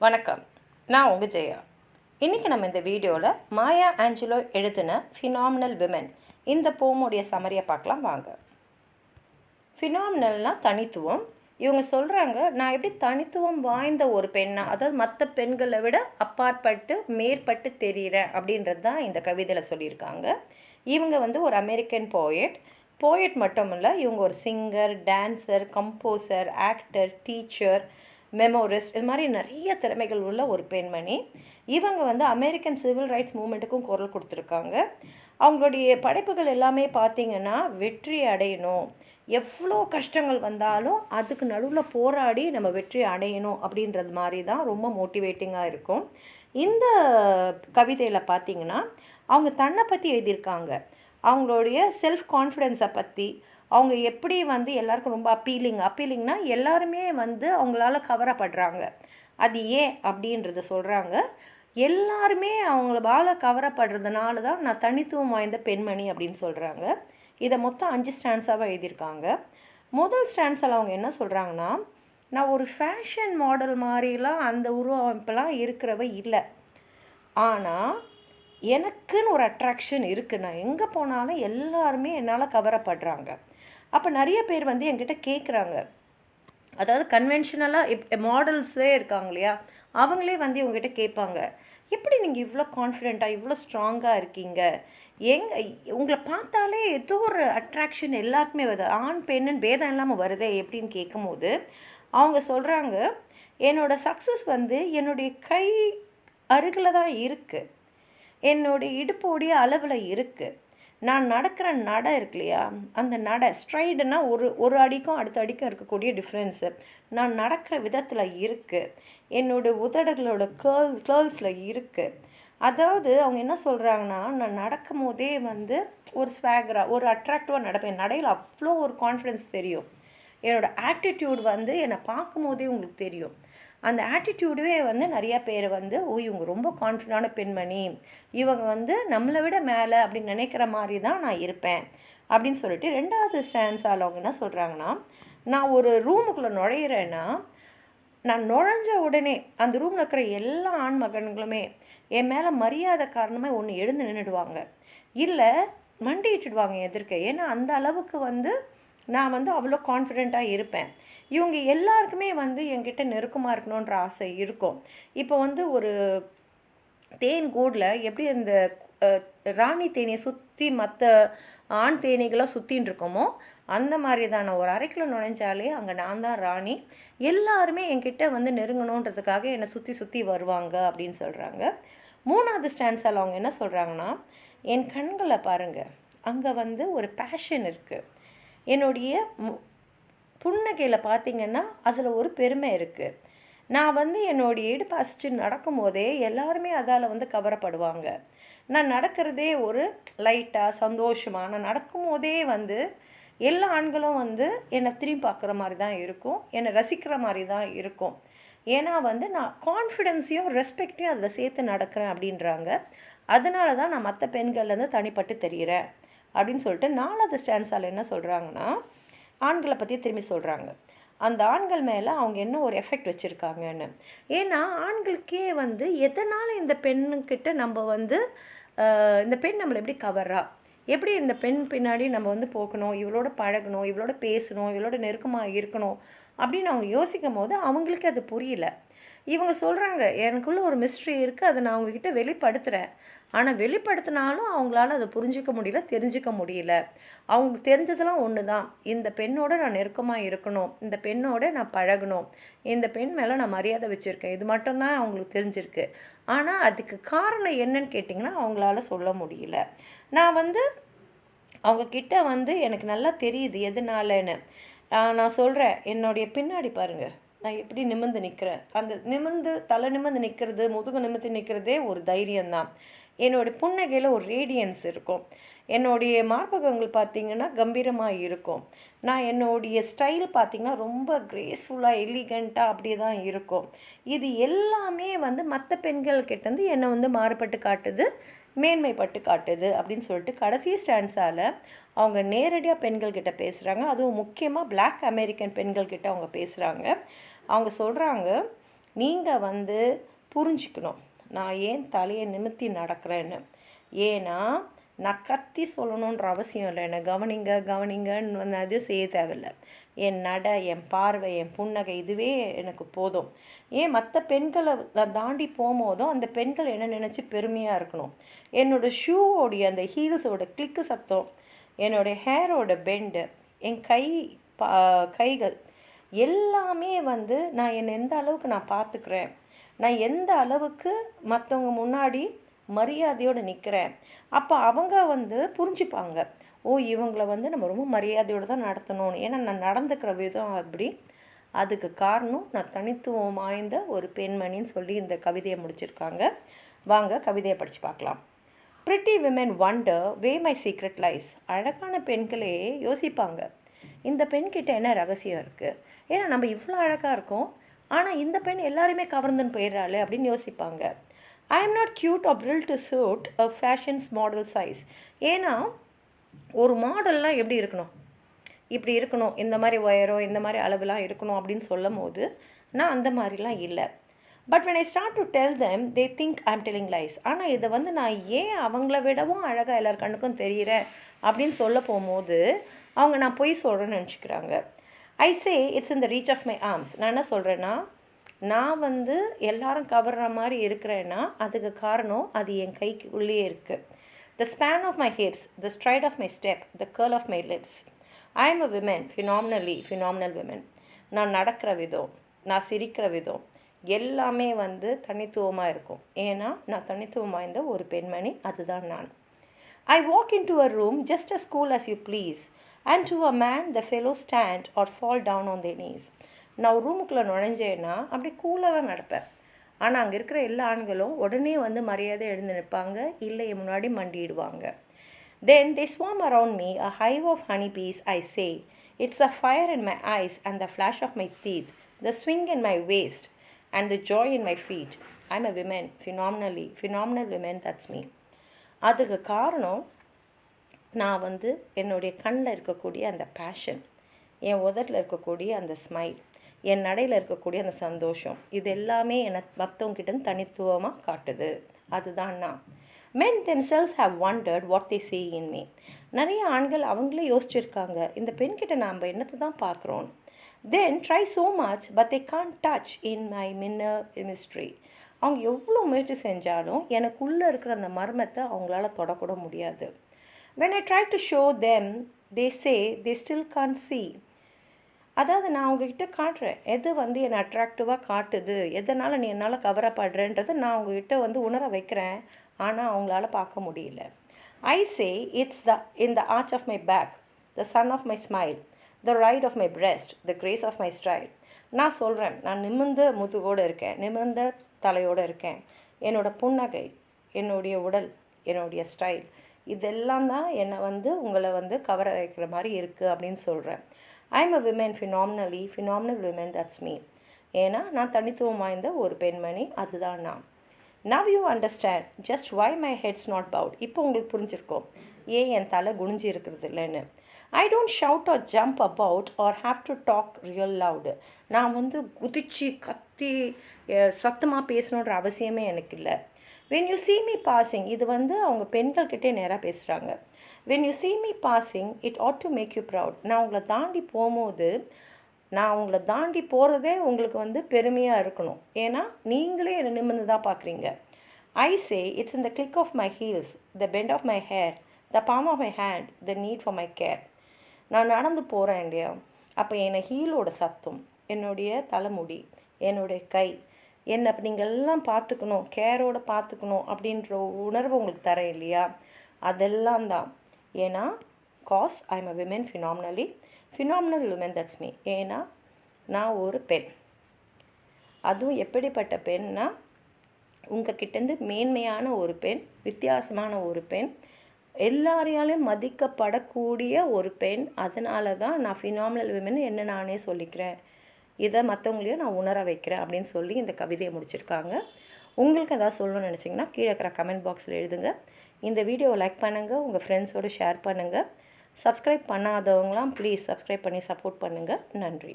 வணக்கம், நான் உங்கள் ஜெயா. இன்றைக்கி நம்ம இந்த வீடியோவில் மாயா ஆஞ்சலோ எழுதின ஃபினாமினல் விமென் இந்த போமுடைய சமரியை பார்க்கலாம் வாங்க. ஃபினாமினல்னால் தனித்துவம். இவங்க சொல்கிறாங்க, நான் எப்படி தனித்துவம் வாய்ந்த ஒரு பெண்ணா, அதாவது மற்ற பெண்களை விட அப்பாற்பட்டு மேற்பட்டு தெரிகிறேன் அப்படின்றது தான் இந்த கவிதையில் சொல்லியிருக்காங்க. இவங்க ஒரு அமெரிக்கன் போயட் மட்டும் இல்லை, இவங்க ஒரு singer, dancer, composer, actor, teacher, memorist, இது மாதிரி நிறைய திறமைகள் உள்ள ஒரு பெண்மணி. இவங்க அமெரிக்கன் சிவில் ரைட்ஸ் மூமெண்ட்டுக்கும் குரல் கொடுத்துருக்காங்க. அவங்களுடைய படைப்புகள் எல்லாமே பார்த்திங்கன்னா வெற்றி அடையணும், எவ்வளோ கஷ்டங்கள் வந்தாலும் அதுக்கு நடுவில் போராடி நம்ம வெற்றி அடையணும் அப்படின்றது மாதிரி தான் ரொம்ப மோட்டிவேட்டிங்காக இருக்கும். இந்த கவிதையில் பார்த்திங்கன்னா அவங்க தன்னை பற்றி எழுதியிருக்காங்க. அவங்களுடைய செல்ஃப் கான்ஃபிடென்ஸை பற்றி, அவங்க எப்படி எல்லாருக்கும் ரொம்ப அப்பீலிங்னா எல்லாருமே அவங்களால கவரப்படுறாங்க. அது ஏன் அப்படின்றத சொல்கிறாங்க. எல்லாருமே அவங்களால கவரப்படுறதுனால தான் நான் தனித்துவம் வாய்ந்த பெண்மணி அப்படின்னு சொல்கிறாங்க. இதை மொத்தம் 5 ஸ்டான்ஸாக எழுதியிருக்காங்க. முதல் ஸ்டான்ஸில் அவங்க என்ன சொல்கிறாங்கன்னா, நான் ஒரு ஃபேஷன் மாடல் மாதிரிலாம் அந்த உருவமைப்பெல்லாம் இருக்கிறவ இல்லை, ஆனால் எனக்குன்னு ஒரு அட்ராக்ஷன் இருக்குது. நான் எங்கே போனாலும் எல்லாருமே என்னால் கவரப்படுறாங்க. அப்போ நிறைய பேர் என்கிட்ட கேட்குறாங்க, அதாவது கன்வென்ஷனலாக மாடல்ஸே இருக்காங்க இல்லையா, அவங்களே இவங்ககிட்ட கேட்பாங்க, எப்படி நீங்கள் இவ்வளோ கான்ஃபிடெண்ட்டாக இவ்வளோ ஸ்ட்ராங்காக இருக்கீங்க, உங்களை பார்த்தாலே ஏதோ ஒரு அட்ராக்ஷன் எல்லாருக்குமே வருது, ஆண் பெண்ணுன்னு பேதம் இல்லாமல் வருதே எப்படின்னு கேட்கும்போது அவங்க சொல்கிறாங்க, என்னோடய சக்ஸஸ் என்னுடைய கை அருகில் தான் இருக்குது, என்னுடைய இடுப்போடைய அளவில் இருக்குது, நான் நடக்கிற நடை இருக்கு இல்லையா, அந்த நடை ஸ்ட்ரைடுனா ஒரு அடிக்கும் அடுத்த அடிக்கும் இருக்கக்கூடிய டிஃப்ரென்ஸு நான் நடக்கிற விதத்தில் இருக்குது, என்னோடய உதடுகளோட கேர்ள்ஸில் இருக்குது. அதாவது அவங்க என்ன சொல்கிறாங்கன்னா, நான் நடக்கும் போதே ஒரு ஸ்வாகராக ஒரு அட்ராக்டிவாக நடப்பேன், நடையில் அவ்வளோ ஒரு கான்ஃபிடென்ஸ் தெரியும், என்னோடய ஆட்டிடியூட் என்னை பார்க்கும் போதே உங்களுக்கு தெரியும். அந்த ஆட்டிடியூடுவே நிறையா பேர் இவங்க ரொம்ப கான்ஃபிடண்டான பெண்மணி, இவங்க நம்மளை விட மேலே அப்படின்னு நினைக்கிற மாதிரி தான் நான் இருப்பேன் அப்படின்னு சொல்லிட்டு. 2வது ஸ்டான்ஸால் அவங்க என்ன சொல்கிறாங்கன்னா, நான் ஒரு ரூமுக்குள்ளே நுழையிறேன்னா, நான் நுழைஞ்ச உடனே அந்த ரூமில் இருக்கிற எல்லா ஆண் மகன்களுமே என் மேலே மரியாதை காரணமாக ஒன்று எழுந்து நின்றுடுவாங்க, இல்லை மண்டிட்டுடுவாங்க எதிர்க்க. ஏன்னா அந்த அளவுக்கு நான் அவ்வளோ கான்ஃபிடெண்ட்டாக இருப்பேன். இவங்க எல்லாருக்குமே என்கிட்ட நெருக்கமாக இருக்கணுன்ற ஆசை இருக்கும். இப்போ ஒரு தேன் கூடில் எப்படி அந்த ராணி தேனியை சுற்றி மற்ற ஆண் தேனீகளாக சுற்றின்னு இருக்கோமோ, அந்த மாதிரி தான் நான் ஒரு அறைக்குள்ள நுழைஞ்சாலே அங்கே நான் தான் ராணி, எல்லாருமே என்கிட்ட நெருங்கணுன்றதுக்காக என்னை சுற்றி சுற்றி வருவாங்க அப்படின்னு சொல்கிறாங்க. 3வது ஸ்டான்ஸால் அவங்க என்ன சொல்கிறாங்கன்னா, என் கண்களை பாருங்கள், அங்கே ஒரு பேஷன் இருக்குது, என்னுடைய புன்னகையில் பார்த்திங்கன்னா அதில் ஒரு பெருமை இருக்குது, நான் என்னுடைய இடுப்பு அசிச்சு நடக்கும்போதே எல்லாருமே அதால் கவரப்படுவாங்க, நான் நடக்கிறதே ஒரு லைட்டாக சந்தோஷமாக, நான் நடக்கும்போதே எல்லா ஆண்களும் என்னை திரும்பி பார்க்குற மாதிரி தான் இருக்கும், என்னை ரசிக்கிற மாதிரி தான் இருக்கும், ஏன்னா நான் கான்ஃபிடென்ஸையும் ரெஸ்பெக்டையும் அதில் சேர்த்து நடக்கிறேன் அப்படின்றாங்க. அதனால தான் நான் மற்ற பெண்கள்லேருந்து தனிப்பட்டு தெரிகிறேன் அப்படின்னு சொல்லிட்டு. 4வது ஸ்டான்ஸால் என்ன சொல்கிறாங்கன்னா, ஆண்களை பற்றி திரும்பி சொல்கிறாங்க, அந்த ஆண்கள் மேலே அவங்க என்ன ஒரு எஃபெக்ட் வச்சுருக்காங்கன்னு. ஏன்னா ஆண்களுக்கே எதனால் இந்த பெண்ணுக்கிட்ட நம்ம இந்த பெண் நம்மளை எப்படி கவர்றா, எப்படி இந்த பெண் பின்னாடி நம்ம போகணும், இவளோட பழகணும், இவளோட பேசணும், இவளோட நெருக்கமாக இருக்கணும் அப்படின்னு அவங்க யோசிக்கும் போது அவங்களுக்கு அது புரியல. இவங்க சொல்கிறாங்க, எனக்குள்ளே ஒரு மிஸ்ட்ரி இருக்குது, அதை நான் அவங்கக்கிட்ட வெளிப்படுத்துகிறேன், ஆனால் வெளிப்படுத்தினாலும் அவங்களால அதை புரிஞ்சிக்க முடியல, தெரிஞ்சிக்க முடியல. அவங்களுக்கு தெரிஞ்சதெல்லாம் ஒன்று தான், இந்த பெண்ணோட நான் நெருக்கமாக இருக்கணும், இந்த பெண்ணோட நான் பழகணும், இந்த பெண் மேலே நான் மரியாதை வச்சுருக்கேன், இது மட்டும்தான் அவங்களுக்கு தெரிஞ்சிருக்கு. ஆனால் அதுக்கு காரணம் என்னன்னு கேட்டிங்கன்னா அவங்களால சொல்ல முடியல. நான் அவங்கக்கிட்ட எனக்கு நல்லா தெரியுது எதனாலன்னு. நான் சொல்கிறேன், என்னுடைய பின்னாடி பாருங்கள், நான் எப்படி நிமிர்ந்து நிற்கிறேன், அந்த தலை நிமிர்ந்து நிற்கிறது, முதுகு நிமிர்ந்து நிற்கிறதே ஒரு தைரியம்தான். என்னுடைய புன்னகையில் ஒரு ரேடியன்ஸ் இருக்கும், என்னுடைய மார்பகங்கள் பார்த்திங்கன்னா கம்பீரமாக இருக்கும், நான் என்னுடைய ஸ்டைல் பார்த்திங்கன்னா ரொம்ப கிரேஸ்ஃபுல்லாக எலிகண்ட்டாக அப்படியே தான் இருக்கும். இது எல்லாமே மற்ற பெண்கள்கிட்டேருந்து என்னை மாறுபட்டு காட்டுது, மேன்மைப்பட்டு காட்டுது அப்படின்னு சொல்லிட்டு. கடைசி ஸ்டான்ஸால் அவங்க நேரடியாக பெண்கள்கிட்ட பேசுகிறாங்க, அதுவும் முக்கியமாக பிளாக் அமெரிக்கன் பெண்கள்கிட்ட அவங்க பேசுகிறாங்க. அவங்க சொல்கிறாங்க, நீங்கள் வந்து புரிஞ்சுக்கணும் நான் ஏன் தலையை நிமித்தி நடக்கிறேன்னு. ஏன்னா நான் கத்தி சொல்லணுன்ற அவசியம் இல்லை. என்னை கவனிங்கன்னு வந்து அதுவும் செய்ய தேவையில்லை. என் நடை, என் பார்வை, என் புன்னகை இதுவே எனக்கு போதும். ஏன் மற்ற பெண்களை நான் தாண்டி போகும்போதும் அந்த பெண்கள் என்ன நினச்சி பெருமையாக இருக்கணும். என்னோடய ஷூவோடைய அந்த ஹீல்ஸோட கிளிக்கு சத்தம், என்னுடைய ஹேரோட பெண்டு, என் கைகள் எல்லாமே வந்து நான் என்னை எந்த அளவுக்கு நான் பார்த்துக்கிறேன், நான் எந்த அளவுக்கு மற்றவங்க முன்னாடி மரியாதையோடு நிற்கிறேன். அப்போ அவங்க வந்து புரிஞ்சுப்பாங்க, ஓ இவங்கள வந்து நம்ம ரொம்ப மரியாதையோடு தான் நடத்தணும்னு. ஏன்னா நான் நடந்துக்கிற விதம் அப்படி. அதுக்கு காரணம் நான் தனித்துவம் வாய்ந்த ஒரு பெண்மணின்னு சொல்லி இந்த கவிதையை முடிச்சிருக்காங்க. வாங்க கவிதையை படித்து பார்க்கலாம். Pretty women wonder where my secret lies. அழகான பெண்களே யோசிப்பாங்க, இந்த பெண்கிட்ட என்ன ரகசியம் இருக்குது. ஏன்னா நம்ம இவ்வளோ அழகாக இருக்கோம், ஆனால் இந்த பெண் எல்லாருமே கவர்ந்துன்னு போயிடுறாள் அப்படின்னு யோசிப்பாங்க. I am not cute or built to suit a fashion's model size. ஏன்னா ஒரு மாடல்லாம் எப்படி இருக்கணும், இப்படி இருக்கணும், இந்த மாதிரி உயரம், இந்த மாதிரி அளவுலாம் இருக்கணும் அப்படின்னு சொல்லும் போது நான் அந்த மாதிரிலாம் இல்லை. But when I start to tell them, they think I'm telling lies. ஆனால் இதை வந்து நான் ஏன் அவங்கள விடவும் அழகாக எல்லார் கண்ணுக்கும் தெரிகிறேன் அப்படின்னு சொல்ல போகும்போது அவங்க நான் பொய் சொல்கிறேன்னு நினச்சிக்கிறாங்க. I say it's in the reach of my arms. நான் என்ன சொல்கிறேன்னா, நான் வந்து எல்லாரும் கவர்ற மாதிரி இருக்கிறேன்னா அதுக்கு காரணம் அது என் கைக்கு உள்ளே இருக்குது. The span of my hips, the stride of my step, the curl of my lips. I am a woman, phenomenal woman. நான் நடக்கிற விதம், நான் சிரிக்கிற விதம் எல்லாமே வந்து தனித்துவமாக இருக்கும். ஏன்னா நான் தனித்துவம் வாய்ந்த ஒரு பெண்மணி, அதுதான் நான். I walk into a room just as cool as you please, and to a man the fellows stand or fall down on their knees. நான் ஒரு ரூமுக்குள்ளே நுழைஞ்சேன்னா அப்படி கூலாக தான் நடப்பேன். ஆனால் அங்கே இருக்கிற எல்லா ஆண்களும் உடனே வந்து மரியாதை எழுந்து நிற்பாங்க, இல்லை முன்னாடி மண்டிடுவாங்க. Then they swarm around me, a hive of honeybees. I say, it's a fire in my eyes and the flash of my teeth, the swing in my waist and the joy in my feet. I'm a woman, phenomenal woman, that's me. அதுக்கு காரணம் நான் வந்து என்னுடைய கண்ணில் இருக்கக்கூடிய அந்த fashion, என் உதட்டில் இருக்கக்கூடிய அந்த ஸ்மைல், என் நடையில் இருக்கக்கூடிய அந்த சந்தோஷம், இது எல்லாமே என்னை மற்றவங்கிட்ட தனித்துவமாக காட்டுது. அதுதான் நான். Men themselves have wondered what they see in me. நிறைய ஆண்கள் அவங்களே யோசிச்சிருக்காங்க, இந்த பெண்கிட்ட நாம் என்னத்தை தான் பார்க்குறோம். Then try so much but they can't touch in my inner mystery. அவங்க எவ்வளோ முயற்சி செஞ்சாலும் எனக்குள்ளே இருக்கிற அந்த மர்மத்தை அவங்களால தொடக்கூட முடியாது. When I try to show them, they say they still can't see. அதாவது நான் அவங்கக்கிட்ட காட்டுறேன் எது வந்து என்னை அட்ராக்டிவாக காட்டுது, எதனால் நீ என்னால் கவரப்படுறேன்றதை நான் அவங்கக்கிட்ட வந்து உணர வைக்கிறேன், ஆனால் அவங்களால பார்க்க முடியல. I say it's in the arch of my back, the sun of my smile, the ride of my breast, the grace of my stride. நான் சொல்கிறேன், நான் நிமிர்ந்த முதுகோடு இருக்கேன், நிமிர்ந்த தலையோடு இருக்கேன், என்னோடய புன்னகை, என்னுடைய உடல், என்னுடைய ஸ்டைல், இதெல்லாம் தான் என்னை வந்து உங்களை வந்து கவர வைக்கிற மாதிரி இருக்குது அப்படின்னு சொல்கிறேன். I'm a woman, phenomenal woman, that's me. ஏன்னா நான் தனித்துவம் வாய்ந்த ஒரு பெண்மணி, அதுதான் நான். Now you understand just why my head's not bowed. இப்போ உங்களுக்கு புரிஞ்சிருக்கும் ஏன் என் தலை குனிஞ்சி இருக்கிறது இல்லைன்னு. I don't shout or jump about or have to talk real loud. நான் வந்து குதிச்சு கத்தி சத்தமாக பேசணுன்ற அவசியமே எனக்கு இல்லை. When you see me passing, இது வந்து அவங்க பெண்கள்கிட்டே நேராக பேசுகிறாங்க. When you see me passing, it ought to make you proud. நான் உங்களை தாண்டி போகும்போது, நான் உங்களை தாண்டி போகிறதே உங்களுக்கு வந்து பெருமையாக இருக்கணும். ஏன்னா நீங்களே என்னை நிமிர்ந்து தான் பார்க்குறீங்க. I say it's in the click of my heels, the bend of my hair, the palm of my hand, the need for my care. நான் நடந்து போகிறேன் இல்லையா, அப்போ என்னை ஹீலோட சத்தம், என்னுடைய தலைமுடி, என்னுடைய கை, என்னை நீங்கள் எல்லாம் பார்த்துக்கணும், கேரோடு பார்த்துக்கணும் அப்படின்ற உணர்வு உங்களுக்கு தரேன் இல்லையா, அதெல்லாம் தான். ஏன்னா cause I am a women, phenomenal woman, that's me. ஏன்னா நான் ஒரு பெண், அதுவும் எப்படிப்பட்ட பெண்ணா, உங்ககிட்டேருந்து மேன்மையான ஒரு பெண், வித்தியாசமான ஒரு பெண், எல்லாரையாலையும் மதிக்கப்படக்கூடிய ஒரு பெண். அதனால தான் நான் phenomenal women என்ன நானே சொல்லிக்கிறேன், இதை மற்றவங்களையும் நான் உணர வைக்கிறேன் அப்படின்னு சொல்லி இந்த கவிதையை முடிச்சிருக்காங்க. உங்களுக்கு எதாவது சொல்லணும்னு நினச்சிங்கன்னா கீழே இருக்கிற கமெண்ட் பாக்ஸில் எழுதுங்க. இந்த வீடியோவை லைக் பண்ணுங்கள், உங்கள் ஃப்ரெண்ட்ஸோடு ஷேர் பண்ணுங்கள். சப்ஸ்கிரைப் பண்ணாதவங்களாம் ப்ளீஸ் சப்ஸ்கிரைப் பண்ணி சப்போர்ட் பண்ணுங்கள். நன்றி.